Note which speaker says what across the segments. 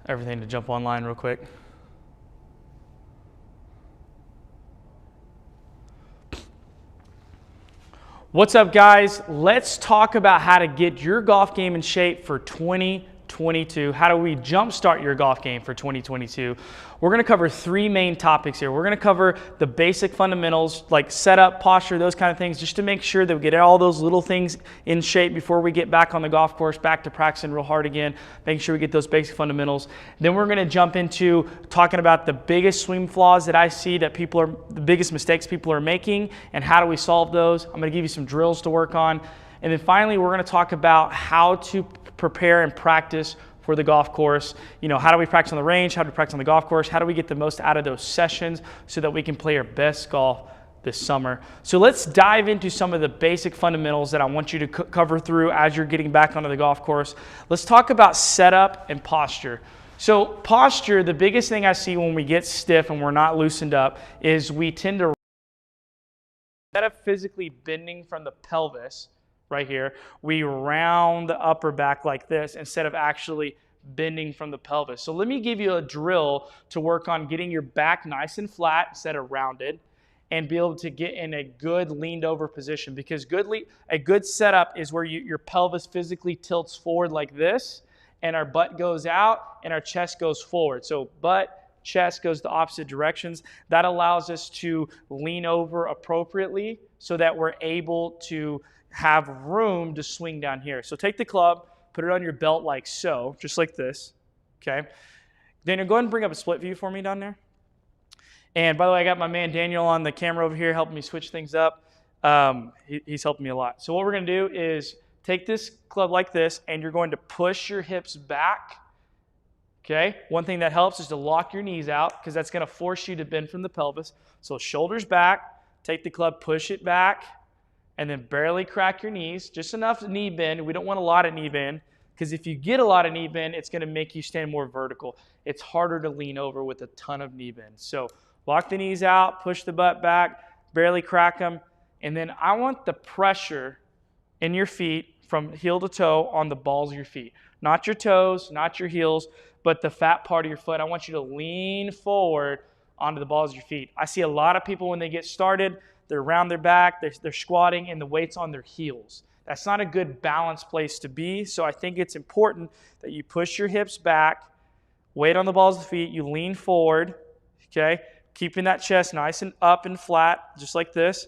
Speaker 1: everything to jump online real quick. What's up, guys? Let's talk about how to get your golf game in shape for 2022. How do we jumpstart your golf game for 2022? We're going to cover three main topics here. We're going to cover the basic fundamentals like setup, posture, those kind of things, just to make sure that we get all those little things in shape before we get back on the golf course, back to practicing real hard again, making sure we get those basic fundamentals. Then we're going to jump into talking about the biggest swing flaws that I see that the biggest mistakes people are making, and how do we solve those. I'm going to give you some drills to work on. And then finally, we're going to talk about how to prepare and practice for the golf course. You know, how do we practice on the range? How do we practice on the golf course? How do we get the most out of those sessions so that we can play our best golf this summer? So let's dive into some of the basic fundamentals that I want you to cover through as you're getting back onto the golf course. Let's talk about setup and posture. So posture, the biggest thing I see when we get stiff and we're not loosened up is we tend to, instead of physically bending from the pelvis, right here, we round the upper back like this instead of actually bending from the pelvis. So let me give you a drill to work on getting your back nice and flat instead of rounded, and be able to get in a good leaned over position, because a good setup is where your pelvis physically tilts forward like this, and our butt goes out and our chest goes forward. So butt, chest goes the opposite directions. That allows us to lean over appropriately so that we're able to have room to swing down here. So take the club, put it on your belt like so, just like this, okay? Daniel, go ahead and bring up a split view for me down there. And by the way, I got my man Daniel on the camera over here helping me switch things up. He's helping me a lot. So what we're going to do is take this club like this, and you're going to push your hips back, okay? One thing that helps is to lock your knees out, because that's going to force you to bend from the pelvis. So shoulders back, take the club, push it back, and then barely crack your knees, just enough knee bend. We don't want a lot of knee bend, because if you get a lot of knee bend, it's going to make you stand more vertical. It's harder to lean over with a ton of knee bend. So lock the knees out, push the butt back, barely crack them, and then I want the pressure in your feet from heel to toe on the balls of your feet. Not your toes, not your heels, but the fat part of your foot. I want you to lean forward onto the balls of your feet. I see a lot of people when they get started, they're around their back, they're squatting, and the weight's on their heels. That's not a good balanced place to be, so I think it's important that you push your hips back, weight on the balls of the feet, you lean forward, okay? Keeping that chest nice and up and flat, just like this,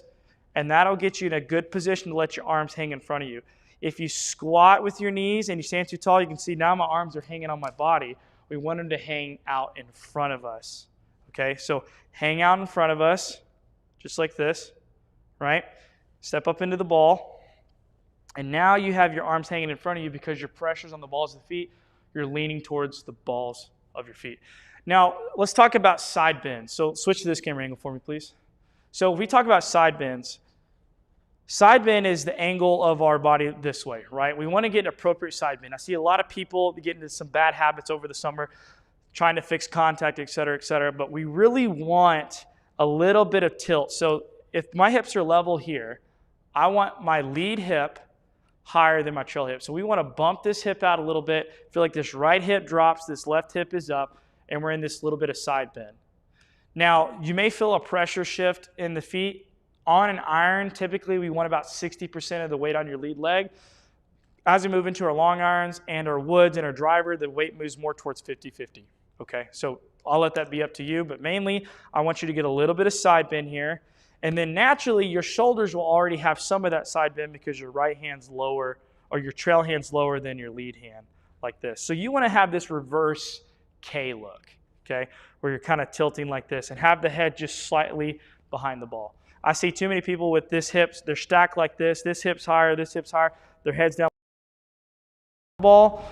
Speaker 1: and that'll get you in a good position to let your arms hang in front of you. If you squat with your knees and you stand too tall, you can see now my arms are hanging on my body. We want them to hang out in front of us, okay? So hang out in front of us, just like this, right? Step up into the ball. And now you have your arms hanging in front of you because your pressure's on the balls of the feet. You're leaning towards the balls of your feet. Now, let's talk about side bends. So switch to this camera angle for me, please. So if we talk about side bends, side bend is the angle of our body this way, right? We want to get an appropriate side bend. I see a lot of people get into some bad habits over the summer, trying to fix contact, et cetera, but we really want a little bit of tilt. So if my hips are level here, I want my lead hip higher than my trail hip. So we want to bump this hip out a little bit. Feel like this right hip drops, this left hip is up, and we're in this little bit of side bend. Now, you may feel a pressure shift in the feet. On an iron, typically we want about 60% of the weight on your lead leg. As we move into our long irons and our woods and our driver, the weight moves more towards 50-50. Okay, so I'll let that be up to you, but mainly I want you to get a little bit of side bend here. And then naturally your shoulders will already have some of that side bend because your right hand's lower, or your trail hand's lower than your lead hand, like this. So you want to have this reverse K look, okay, where you're kind of tilting like this and have the head just slightly behind the ball. I see too many people with this hips, they're stacked like this hip's higher, their head's down the ball,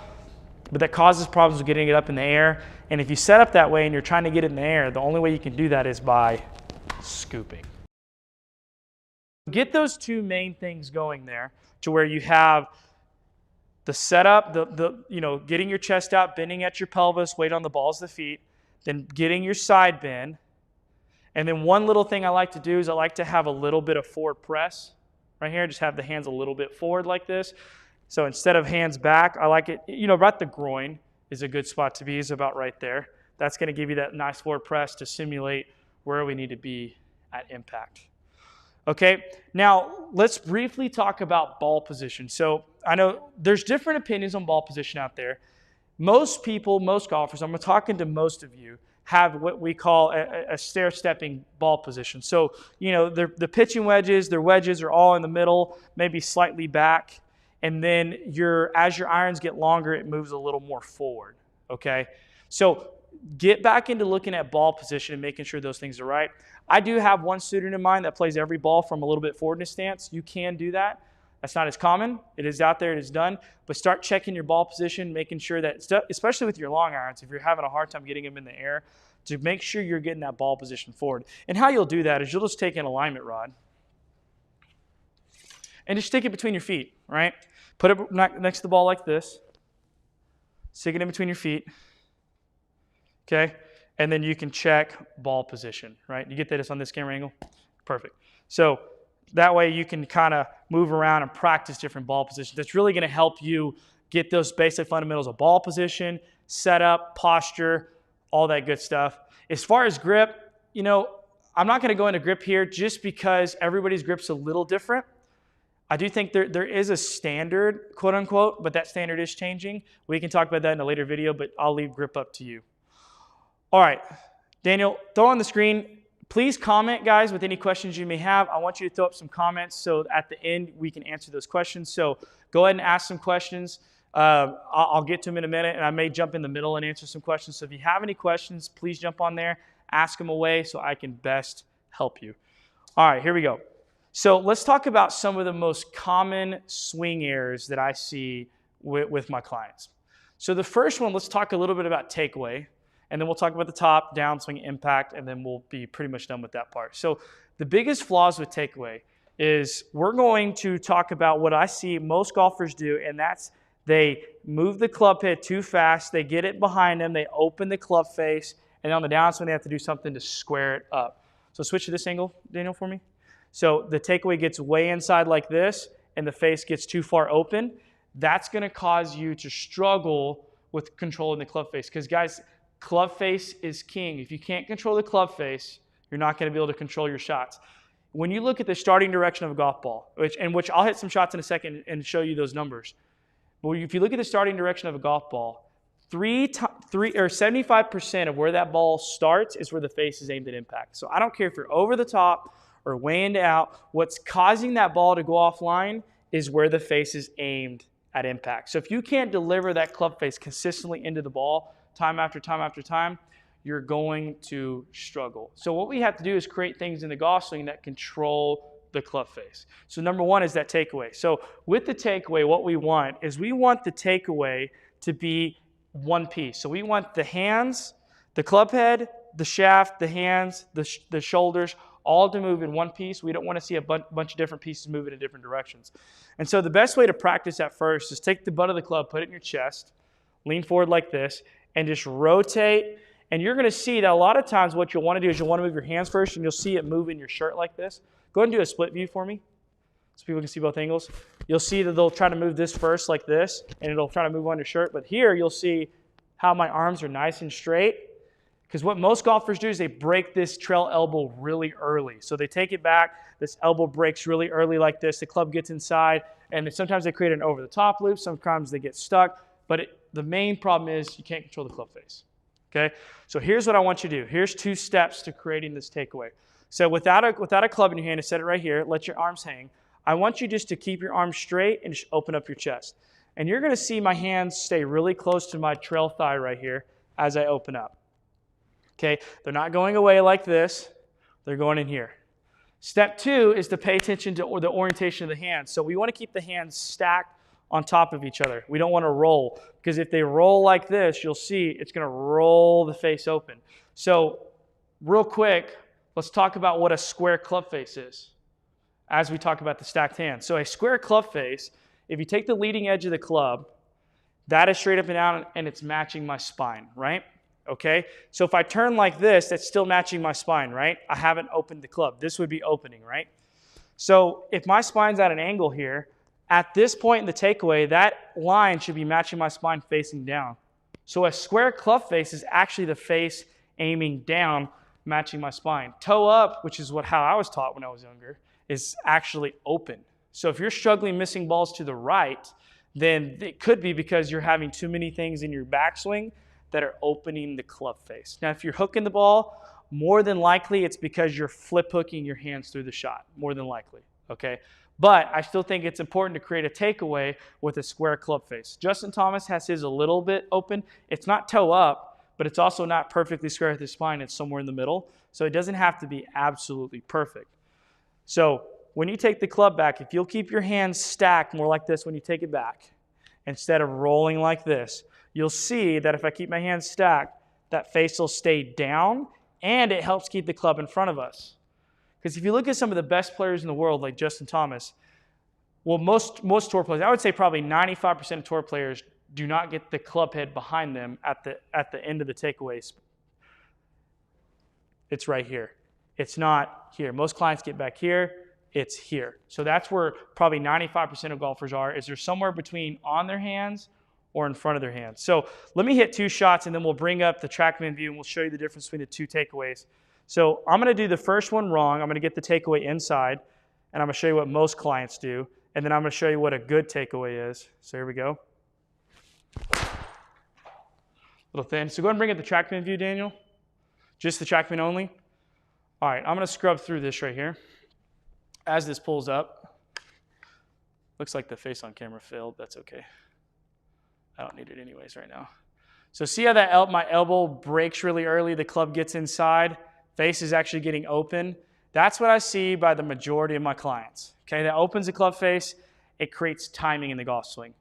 Speaker 1: but that causes problems with getting it up in the air. And if you set up that way and you're trying to get it in the air, the only way you can do that is by scooping. Get those two main things going there to where you have the setup, getting your chest out, bending at your pelvis, weight on the balls of the feet, then getting your side bend. And then one little thing I like to do is I like to have a little bit of forward press right here. Just have the hands a little bit forward like this. So instead of hands back, I like it, about the groin. is a good spot to be, is about right there. That's going to give you that nice forward press to simulate where we need to be at impact. Okay, now let's briefly talk about ball position. So I know there's different opinions on ball position out there. Most people, most golfers, I'm talking to most of you, have what we call a stair-stepping ball position. So, you know, the pitching wedges, their wedges are all in the middle, maybe slightly back, and then as your irons get longer, it moves a little more forward, okay? So get back into looking at ball position and making sure those things are right. I do have one student in mind that plays every ball from a little bit forward in a stance. You can do that. That's not as common. It is out there. It is done. But start checking your ball position, making sure that, especially with your long irons, if you're having a hard time getting them in the air, to make sure you're getting that ball position forward. And how you'll do that is you'll just take an alignment rod and just stick it between your feet, right? Put it next to the ball like this. Stick it in between your feet. Okay? And then you can check ball position, right? You get that it's on this camera angle? Perfect. So that way you can kind of move around and practice different ball positions. That's really going to help you get those basic fundamentals of ball position, setup, posture, all that good stuff. As far as grip, you know, I'm not going to go into grip here just because everybody's grip's a little different. I do think there is a standard, quote unquote, but that standard is changing. We can talk about that in a later video, but I'll leave grip up to you. All right, Daniel, throw on the screen. Please comment, guys, with any questions you may have. I want you to throw up some comments so at the end we can answer those questions. So go ahead and ask some questions. I'll get to them in a minute, and I may jump in the middle and answer some questions. So if you have any questions, please jump on there, ask them away so I can best help you. All right, here we go. So let's talk about some of the most common swing errors that I see with my clients. So the first one, let's talk a little bit about takeaway. And then we'll talk about the top, downswing, impact, and then we'll be pretty much done with that part. So the biggest flaws with takeaway is we're going to talk about what I see most golfers do, and that's they move the club head too fast, they get it behind them, they open the club face, and on the downswing they have to do something to square it up. So switch to this angle, Daniel, for me. So the takeaway gets way inside like this, and the face gets too far open. That's going to cause you to struggle with controlling the club face. Because, guys, club face is king. If you can't control the club face, you're not going to be able to control your shots. When you look at the starting direction of a golf ball, which I'll hit some shots in a second and show you those numbers. But if you look at the starting direction of a golf ball, 75% of where that ball starts is where the face is aimed at impact. So I don't care if you're over the top or way into out. What's causing that ball to go offline is where the face is aimed at impact. So if you can't deliver that club face consistently into the ball, time after time after time, you're going to struggle. So what we have to do is create things in the golf swing that control the club face. So number one is that takeaway. So with the takeaway, what we want is we want the takeaway to be one piece. So we want the hands, the club head, the shaft, the hands, the shoulders, all to move in one piece. We don't want to see a bunch of different pieces moving in different directions. And so the best way to practice at first is take the butt of the club, put it in your chest, lean forward like this, and just rotate. And you're going to see that a lot of times what you'll want to do is you'll want to move your hands first, and you'll see it move in your shirt like this. Go ahead and do a split view for me so people can see both angles. You'll see that they'll try to move this first like this, and it'll try to move on your shirt. But here you'll see how my arms are nice and straight, because what most golfers do is they break this trail elbow really early. So they take it back, this elbow breaks really early like this, the club gets inside, and sometimes they create an over-the-top loop, sometimes they get stuck, but the main problem is you can't control the club face, okay? So here's what I want you to do. Here's 2 steps to creating this takeaway. So without a club in your hand, set it right here, let your arms hang. I want you just to keep your arms straight and just open up your chest. And you're going to see my hands stay really close to my trail thigh right here as I open up. Okay, they're not going away like this. They're going in here. Step 2 is to pay attention to the orientation of the hands. So we want to keep the hands stacked on top of each other. We don't want to roll, because if they roll like this, you'll see it's going to roll the face open. So real quick, let's talk about what a square club face is as we talk about the stacked hands. So a square club face, if you take the leading edge of the club, that is straight up and down, and it's matching my spine, right? Okay, so if I turn like this, that's still matching my spine, right? I haven't opened the club. This would be opening, right? So if my spine's at an angle here, at this point in the takeaway, that line should be matching my spine facing down. So a square club face is actually the face aiming down, matching my spine. Toe up, which is how I was taught when I was younger, is actually open. So if you're struggling missing balls to the right, then it could be because you're having too many things in your backswing that are opening the club face. Now, if you're hooking the ball, more than likely it's because you're flip hooking your hands through the shot, more than likely, okay? But I still think it's important to create a takeaway with a square club face. Justin Thomas has his a little bit open. It's not toe up, but it's also not perfectly square at the spine. It's somewhere in the middle. So it doesn't have to be absolutely perfect. So when you take the club back, if you'll keep your hands stacked more like this when you take it back, instead of rolling like this, you'll see that if I keep my hands stacked, that face will stay down, and it helps keep the club in front of us. Because if you look at some of the best players in the world, like Justin Thomas, well, most tour players, I would say probably 95% of tour players do not get the club head behind them at the end of the takeaways. It's right here. It's not here. Most clients get back here. It's here. So that's where probably 95% of golfers are, is they're somewhere between on their hands or in front of their hands. So let me hit 2 shots, and then we'll bring up the TrackMan view, and we'll show you the difference between the 2 takeaways. So I'm going to do the first one wrong. I'm going to get the takeaway inside, and I'm going to show you what most clients do, and then I'm going to show you what a good takeaway is. So here we go. A little thin. So go ahead and bring up the TrackMan view, Daniel. Just the TrackMan only. All right, I'm going to scrub through this right here. As this pulls up, looks like the face on camera failed. That's okay. I don't need it anyways right now. So see how that my elbow breaks really early, the club gets inside, face is actually getting open. That's what I see by the majority of my clients. Okay, that opens the club face, it creates timing in the golf swing.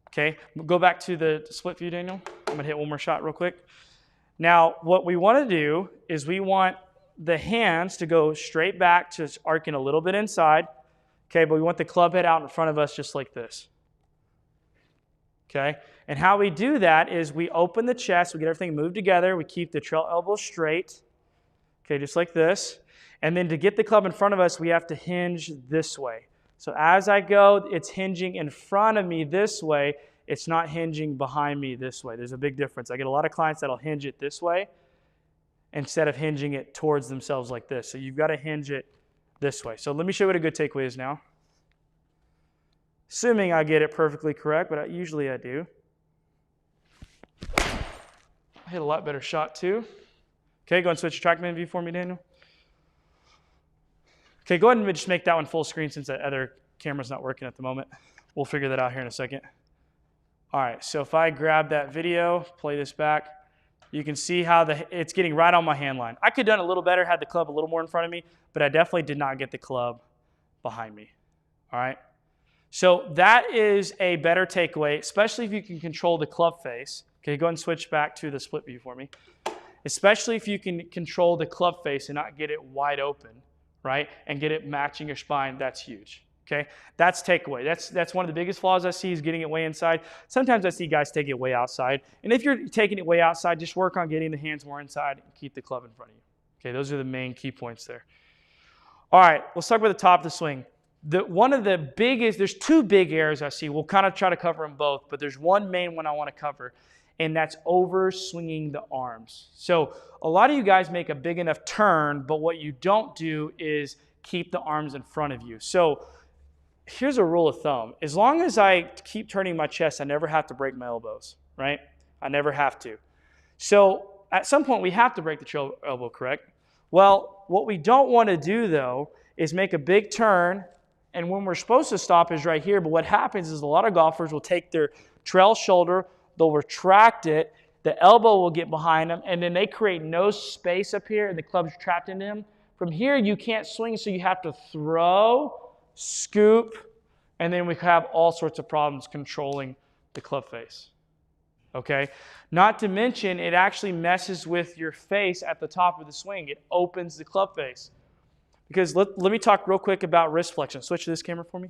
Speaker 1: Okay, go back to the split view, Daniel. I'm gonna hit one more shot real quick. Now, what we wanna do is we want the hands to go straight back to arcing a little bit inside. Okay, but we want the club head out in front of us just like this. Okay, and how we do that is we open the chest, we get everything moved together, we keep the trail elbow straight, okay, just like this. And then to get the club in front of us, we have to hinge this way. So as I go, it's hinging in front of me this way, it's not hinging behind me this way. There's a big difference. I get a lot of clients that'll hinge it this way instead of hinging it towards themselves like this. So you've got to hinge it this way. So let me show you what a good takeaway is now. Assuming I get it perfectly correct, but usually I do. I hit a lot better shot too. Okay, go ahead and switch your TrackMan view for me, Daniel. Okay, go ahead and just make that one full screen since that other camera's not working at the moment. We'll figure that out here in a second. All right, so if I grab that video, play this back, you can see how it's getting right on my hand line. I could have done a little better, had the club a little more in front of me, but I definitely did not get the club behind me. All right? So that is a better takeaway, especially if you can control the club face. Okay, go ahead and switch back to the split view for me. Especially if you can control the club face and not get it wide open, right? And get it matching your spine, that's huge. Okay, that's takeaway. That's one of the biggest flaws I see is getting it way inside. Sometimes I see guys take it way outside. And if you're taking it way outside, just work on getting the hands more inside and keep the club in front of you. Okay, those are the main key points there. All right, let's talk about the top of the swing. One of the biggest, there's 2 big errors I see. We'll kind of try to cover them both, but there's one main one I want to cover, and that's over swinging the arms. So a lot of you guys make a big enough turn, but what you don't do is keep the arms in front of you. So here's a rule of thumb. As long as I keep turning my chest, I never have to break my elbows, right? I never have to. So at some point, we have to break the trail elbow, correct? Well, what we don't want to do, though, is make a big turn, and when we're supposed to stop is right here, but what happens is a lot of golfers will take their trail shoulder, they'll retract it, the elbow will get behind them, and then they create no space up here, and the club's trapped into them. From here, you can't swing, so you have to throw, scoop, and then we have all sorts of problems controlling the club face. Okay? Not to mention, it actually messes with your face at the top of the swing. It opens the club face. Because let me talk real quick about wrist flexion. Switch to this camera for me.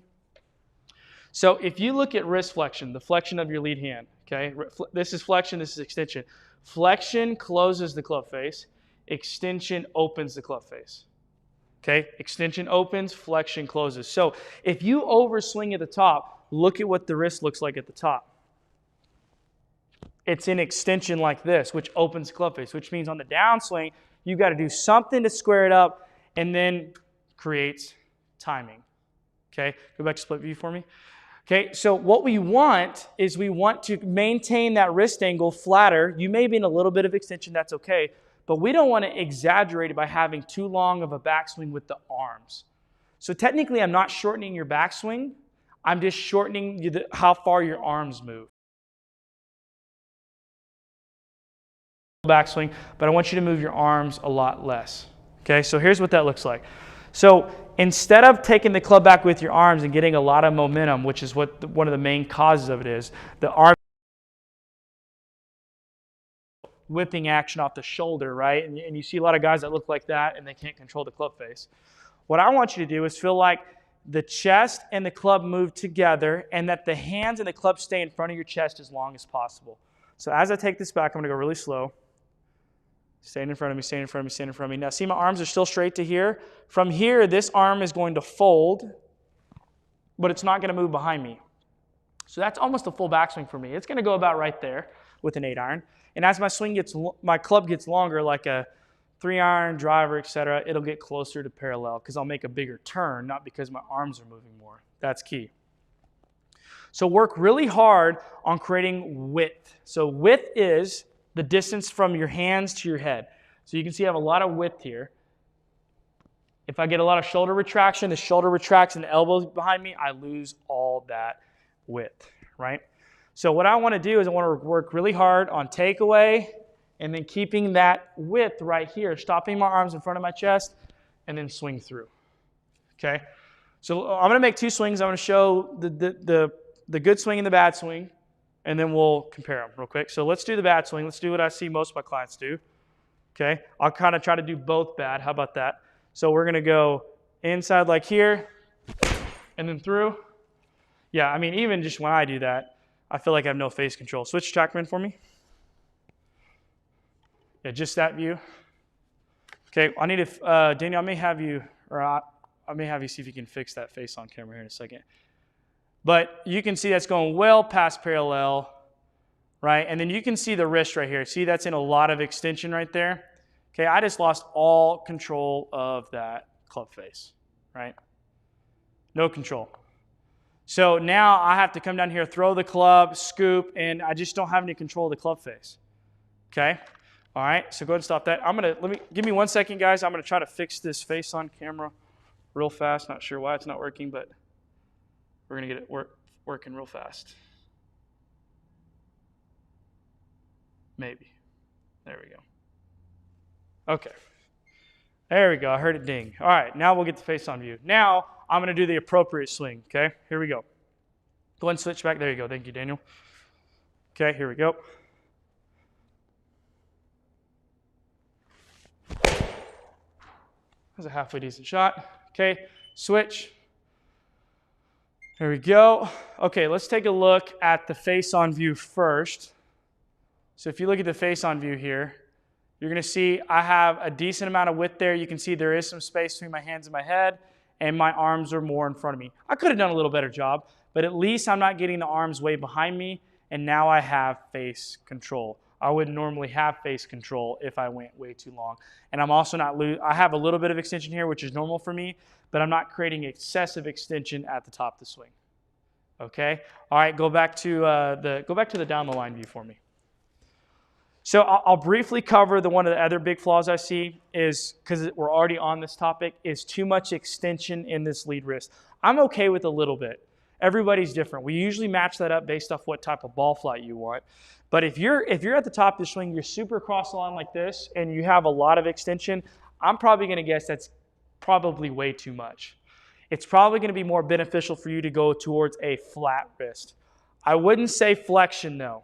Speaker 1: So if you look at wrist flexion, the flexion of your lead hand, okay? This is flexion, this is extension. Flexion closes the club face. Extension opens the club face. Okay? Extension opens, flexion closes. So if you overswing at the top, look at what the wrist looks like at the top. it's in extension like this, which opens the club face, which means on the downswing, you've got to do something to square it up and then creates timing. Okay, go back to split view for me. Okay, so what we want is we want to maintain that wrist angle flatter. You may be in a little bit of extension, that's okay, but we don't want to exaggerate it by having too long of a backswing with the arms. So technically, I'm not shortening your backswing. I'm just shortening how far your arms move. Backswing, but I want you to move your arms a lot less. Okay, so here's what that looks like. So instead of taking the club back with your arms and getting a lot of momentum, which is what one of the main causes of it is, the arm whipping action off the shoulder, right? And you see a lot of guys that look like that and they can't control the club face. What I want you to do is feel like the chest and the club move together and that the hands and the club stay in front of your chest as long as possible. So as I take this back, I'm going to go really slow. Stand in front of me, stand in front of me, stand in front of me. Now see my arms are still straight to here. From here, this arm is going to fold, but it's not going to move behind me. So that's almost a full backswing for me. It's going to go about right there with an 8-iron. And as my club gets longer, like a 3-iron, driver, etc., it'll get closer to parallel because I'll make a bigger turn, not because my arms are moving more. That's key. So work really hard on creating width. So width is the distance from your hands to your head. So you can see I have a lot of width here. If I get a lot of shoulder retraction, the shoulder retracts and the elbows behind me, I lose all that width, right? So what I want to do is I want to work really hard on takeaway and then keeping that width right here, stopping my arms in front of my chest and then swing through, okay? So I'm going to make 2 swings. I'm going to show the good swing and the bad swing, and then we'll compare them real quick. So let's do the bad swing. Let's do what I see most of my clients do. Okay, I'll kind of try to do both bad. How about that? So we're going to go inside like here, and then through. Yeah, I mean, even just when I do that, I feel like I have no face control. Switch TrackMan for me. Yeah, just that view. Okay, I need to, Daniel, I may have you see if you can fix that face on camera here in a second. But you can see that's going well past parallel, right? And then you can see the wrist right here. See, that's in a lot of extension right there. Okay, I just lost all control of that club face, right? No control. So now I have to come down here, throw the club, scoop, and I just don't have any control of the club face. Okay? All right, so go ahead and stop that. Give me 1 second, guys. I'm gonna try to fix this face on camera real fast. Not sure why it's not working, but we're going to get it working real fast. Maybe. There we go. Okay. There we go. I heard it ding. All right, now we'll get the face on view. Now I'm going to do the appropriate swing, okay? Here we go. Go ahead and switch back. There you go. Thank you, Daniel. Okay, here we go. That was a halfway decent shot. Okay, switch. There we go. Okay, let's take a look at the face on view first. So if you look at the face on view here, you're going to see I have a decent amount of width there. You can see there is some space between my hands and my head, and my arms are more in front of me. I could have done a little better job, but at least I'm not getting the arms way behind me, and now I have face control. I wouldn't normally have face control if I went way too long. And I'm also not I have a little bit of extension here, which is normal for me, but I'm not creating excessive extension at the top of the swing. Okay? All right, go back to the down the line view for me. So I'll briefly cover one of the other big flaws I see is, because we're already on this topic, is too much extension in this lead wrist. I'm okay with a little bit. Everybody's different. We usually match that up based off what type of ball flight you want. But if you're at the top of the swing, you're super across the line like this, and you have a lot of extension, I'm probably going to guess that's probably way too much. It's probably going to be more beneficial for you to go towards a flat wrist. I wouldn't say flexion though.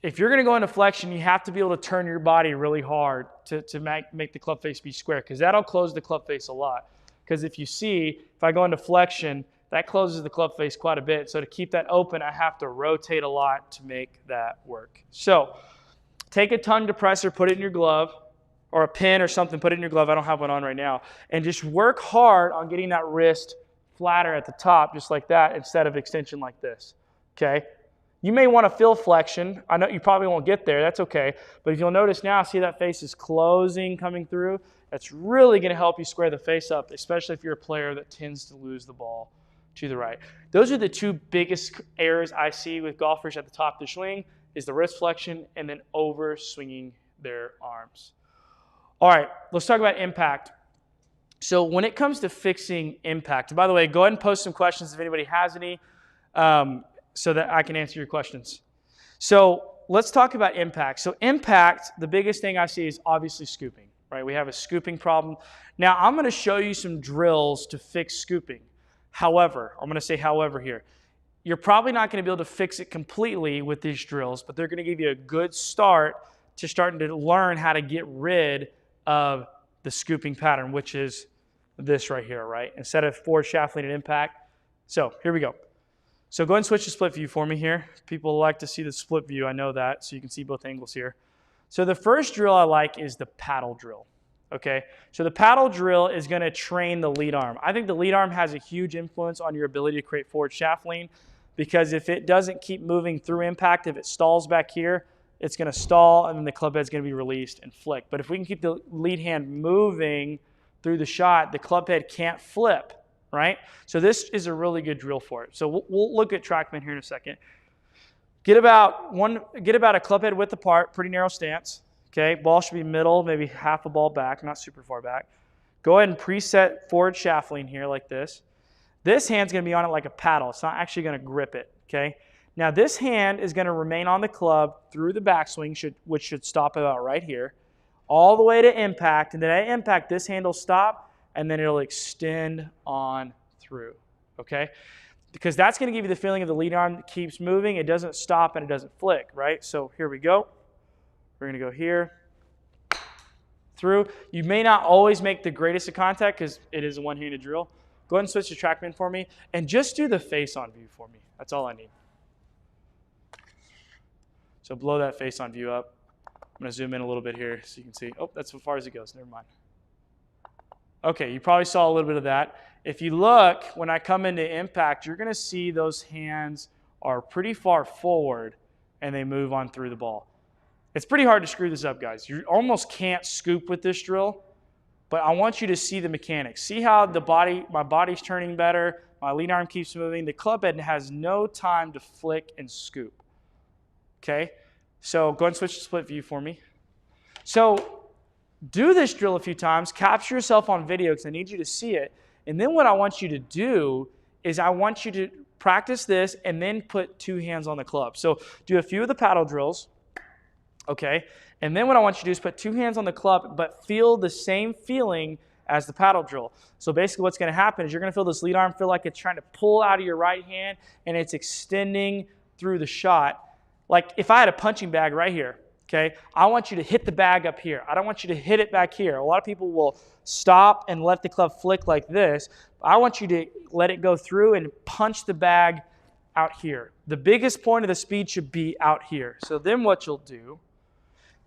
Speaker 1: If you're going to go into flexion, you have to be able to turn your body really hard to make the club face be square, because that'll close the club face a lot. Because if you see, if I go into flexion, that closes the club face quite a bit. So to keep that open, I have to rotate a lot to make that work. So take a tongue depressor, put it in your glove, or a pin or something, put it in your glove. I don't have one on right now. And just work hard on getting that wrist flatter at the top, just like that, instead of extension like this. Okay? You may want to feel flexion. I know you probably won't get there. That's okay. But if you'll notice now, see that face is closing, coming through? That's really going to help you square the face up, especially if you're a player that tends to lose the ball to the right. Those are the two biggest errors I see with golfers at the top of the swing, is the wrist flexion and then over swinging their arms. All right, let's talk about impact. So when it comes to fixing impact, and by the way, go ahead and post some questions if anybody has any, so that I can answer your questions. So let's talk about impact. So impact, the biggest thing I see is obviously scooping, right? We have a scooping problem. Now I'm going to show you some drills to fix scooping. However, I'm going to say however here. You're probably not going to be able to fix it completely with these drills, but they're going to give you a good start to starting to learn how to get rid of the scooping pattern, which is this right here, right? Instead of forward shaft lean and impact. So here we go. So go ahead and switch to split view for me here. People like to see the split view, I know that, so you can see both angles here. So the first drill I like is the paddle drill, okay? So the paddle drill is going to train the lead arm. I think the lead arm has a huge influence on your ability to create forward shaft lean, because if it doesn't keep moving through impact, if it stalls back here, it's going to stall, and then the club head's going to be released and flick. But if we can keep the lead hand moving through the shot, the club head can't flip, right? So this is a really good drill for it. So we'll look at TrackMan here in a second. Get about a club head width apart, pretty narrow stance. Okay, ball should be middle, maybe half a ball back, not super far back. Go ahead and preset forward shaft lean here like this. This hand's going to be on it like a paddle. It's not actually going to grip it, okay? Now this hand is going to remain on the club through the backswing, which should stop about right here, all the way to impact. And then at impact, this hand will stop, and then it'll extend on through, okay? Because that's going to give you the feeling of the lead arm that keeps moving. It doesn't stop and it doesn't flick, right? So here we go. We're going to go here, through. You may not always make the greatest of contact because it is a one-handed drill. Go ahead and switch to TrackMan for me, and just do the face-on view for me. That's all I need. So blow that face-on view up. I'm going to zoom in a little bit here so you can see. Oh, that's as far as it goes. Never mind. Okay, you probably saw a little bit of that. If you look, when I come into impact, you're going to see those hands are pretty far forward, and they move on through the ball. It's pretty hard to screw this up, guys. You almost can't scoop with this drill, but I want you to see the mechanics. See how my body's turning better, my lead arm keeps moving, the club head has no time to flick and scoop. Okay, so go ahead and switch to split view for me. So do this drill a few times, capture yourself on video because I need you to see it, and then what I want you to do is I want you to practice this and then put two hands on the club. So do a few of the paddle drills. Okay, and then what I want you to do is put two hands on the club, but feel the same feeling as the paddle drill. So basically what's going to happen is you're going to feel this lead arm feel like it's trying to pull out of your right hand, and it's extending through the shot. Like if I had a punching bag right here, okay, I want you to hit the bag up here. I don't want you to hit it back here. A lot of people will stop and let the club flick like this. I want you to let it go through and punch the bag out here. The biggest point of the speed should be out here. So then what you'll do,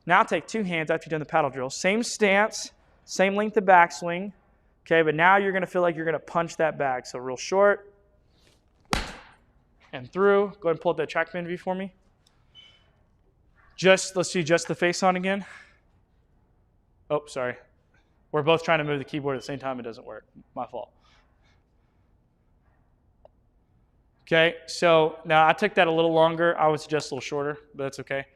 Speaker 1: now take two hands after you've done the paddle drill. Same stance, same length of backswing. Okay, but now you're going to feel like you're going to punch that bag. So real short and through. Go ahead and pull up that TrackMan view for me. Let's see just the face on again. Oh, sorry. We're both trying to move the keyboard at the same time. It doesn't work. My fault. Okay, so now I took that a little longer. I would suggest a little shorter, but that's okay.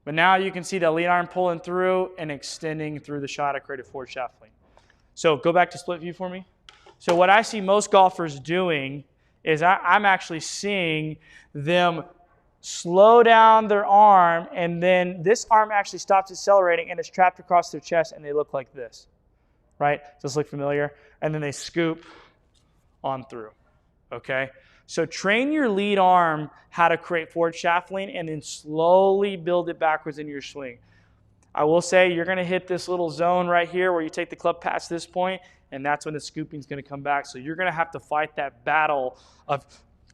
Speaker 1: But now you can see the lead arm pulling through and extending through the shot. I created forward shaft lean. So go back to split view for me. So what I see most golfers doing is I'm actually seeing them slow down their arm, and then this arm actually stops accelerating and it's trapped across their chest, and they look like this, right? Does this look familiar? And then they scoop on through, okay? So train your lead arm how to create forward shaft lean and then slowly build it backwards into your swing. I will say you're going to hit this little zone right here where you take the club past this point, and that's when the scooping is going to come back. So you're going to have to fight that battle of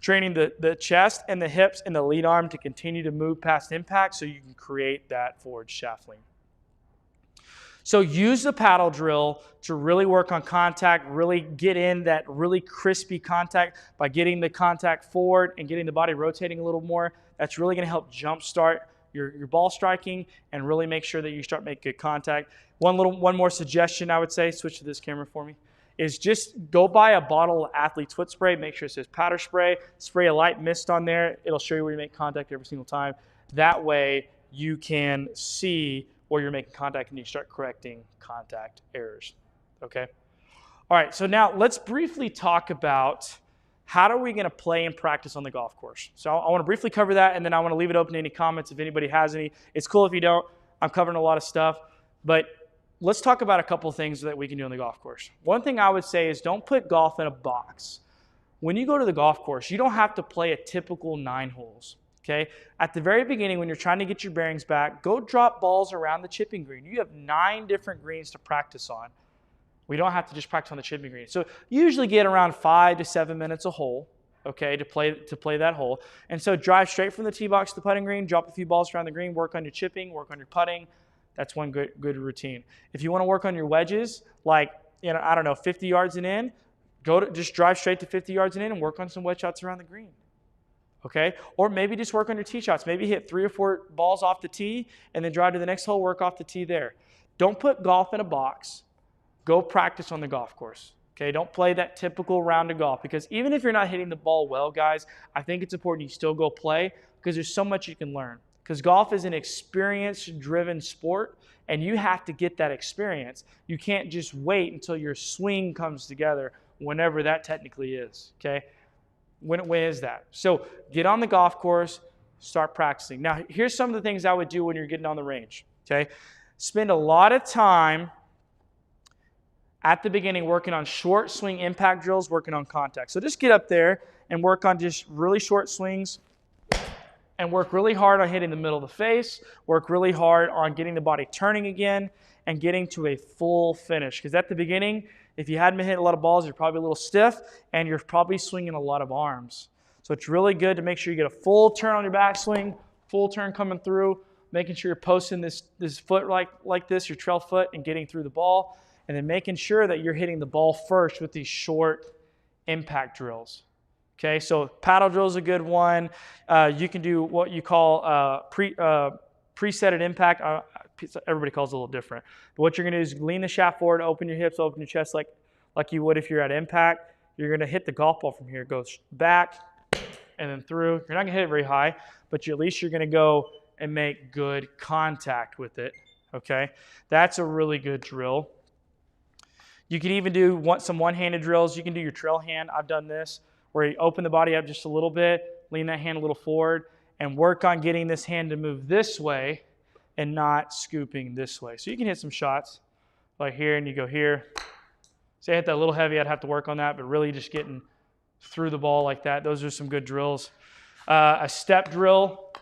Speaker 1: training the chest and the hips and the lead arm to continue to move past impact so you can create that forward shaft lean. So use the paddle drill to really work on contact, really get in that really crispy contact by getting the contact forward and getting the body rotating a little more. That's really going to help jumpstart your ball striking and really make sure that you start making good contact. One more suggestion I would say, switch to this camera for me, is just go buy a bottle of Athlete's Foot Spray. Make sure it says powder spray. Spray a light mist on there. It'll show you where you make contact every single time. That way you can see where you're making contact and you start correcting contact errors. Okay? All right, so now let's briefly talk about how are we going to play and practice on the golf course. So I want to briefly cover that, and then I want to leave it open to any comments if anybody has any. It's cool if you don't. I'm covering a lot of stuff. But let's talk about a couple of things that we can do on the golf course. One thing I would say is don't put golf in a box. When you go to the golf course, you don't have to play a typical 9 holes. Okay? At the very beginning, when you're trying to get your bearings back, go drop balls around the chipping green. You have 9 different greens to practice on. We don't have to just practice on the chipping green. So you usually get around 5 to 7 minutes a hole, okay, to play that hole. And so drive straight from the tee box to the putting green, drop a few balls around the green, work on your chipping, work on your putting. That's one good routine. If you want to work on your wedges, like, I don't know, 50 yards and in, just drive straight to 50 yards and in and work on some wedge shots around the green. Okay? Or maybe just work on your tee shots. Maybe hit 3 or 4 balls off the tee and then drive to the next hole, work off the tee there. Don't put golf in a box. Go practice on the golf course. Okay? Don't play that typical round of golf, because even if you're not hitting the ball well, guys, I think it's important you still go play, because there's so much you can learn. Because golf is an experience-driven sport, and you have to get that experience. You can't just wait until your swing comes together, whenever that technically is. Okay? When is that? So get on the golf course, start practicing. Now, here's some of the things I would do when you're getting on the range. Okay? Spend a lot of time at the beginning working on short swing impact drills, working on contact. So just get up there and work on just really short swings and work really hard on hitting the middle of the face, work really hard on getting the body turning again and getting to a full finish. Because at the beginning, if you hadn't been hitting a lot of balls, you're probably a little stiff and you're probably swinging a lot of arms. So it's really good to make sure you get a full turn on your backswing, full turn coming through, making sure you're posting this foot like this, your trail foot, and getting through the ball. And then making sure that you're hitting the ball first with these short impact drills. Okay, so paddle drill is a good one. You can do what you call presetted impact. Everybody calls it a little different. But what you're going to do is lean the shaft forward, open your hips, open your chest like you would if you're at impact. You're going to hit the golf ball from here. It goes back and then through. You're not going to hit it very high, but at least you're going to go and make good contact with it. Okay, that's a really good drill. You can even do some one-handed drills. You can do your trail hand. I've done this, where you open the body up just a little bit, lean that hand a little forward, and work on getting this hand to move this way and not scooping this way. So you can hit some shots like here, and you go here. Say I hit that a little heavy, I'd have to work on that, but really just getting through the ball like that. Those are some good drills. A step drill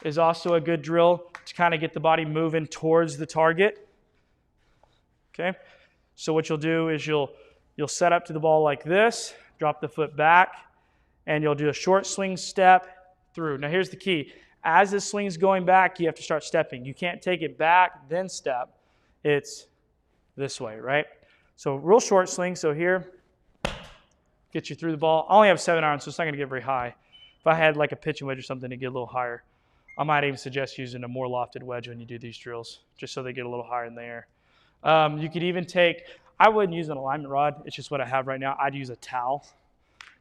Speaker 1: is also a good drill to kind of get the body moving towards the target. Okay? So what you'll do is you'll set up to the ball like this, drop the foot back, and you'll do a short swing step through. Now here's the key. As the swing's going back, you have to start stepping. You can't take it back, then step. It's this way, right? So real short swing. So here, get you through the ball. I only have 7 irons, so it's not going to get very high. If I had like a pitching wedge or something to get a little higher, I might even suggest using a more lofted wedge when you do these drills, just so they get a little higher in the air. You could even I wouldn't use an alignment rod. It's just what I have right now. I'd use a towel.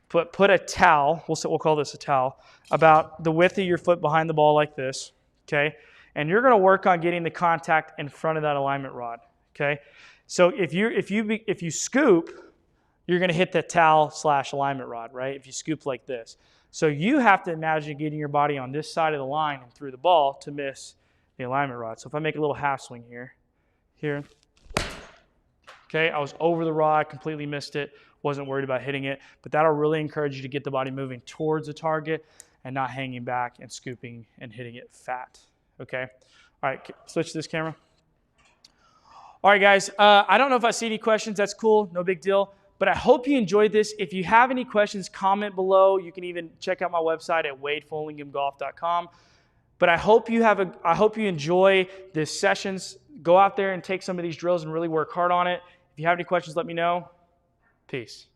Speaker 1: Put a towel, we'll call this a towel, about the width of your foot behind the ball like this, okay? And you're going to work on getting the contact in front of that alignment rod, okay? So if you scoop, you're going to hit that towel / alignment rod, right? If you scoop like this. So you have to imagine getting your body on this side of the line and through the ball to miss the alignment rod. So if I make a little half swing here, okay, I was over the rod, completely missed it, wasn't worried about hitting it, but that'll really encourage you to get the body moving towards the target and not hanging back and scooping and hitting it fat, okay? All right, switch to this camera. All right, guys, I don't know if I see any questions. That's cool, no big deal, but I hope you enjoyed this. If you have any questions, comment below. You can even check out my website at wadefullinghamgolf.com. But I hope you enjoy this sessions Go out there and take some of these drills and really work hard on it. If you have any questions, let me know. Peace.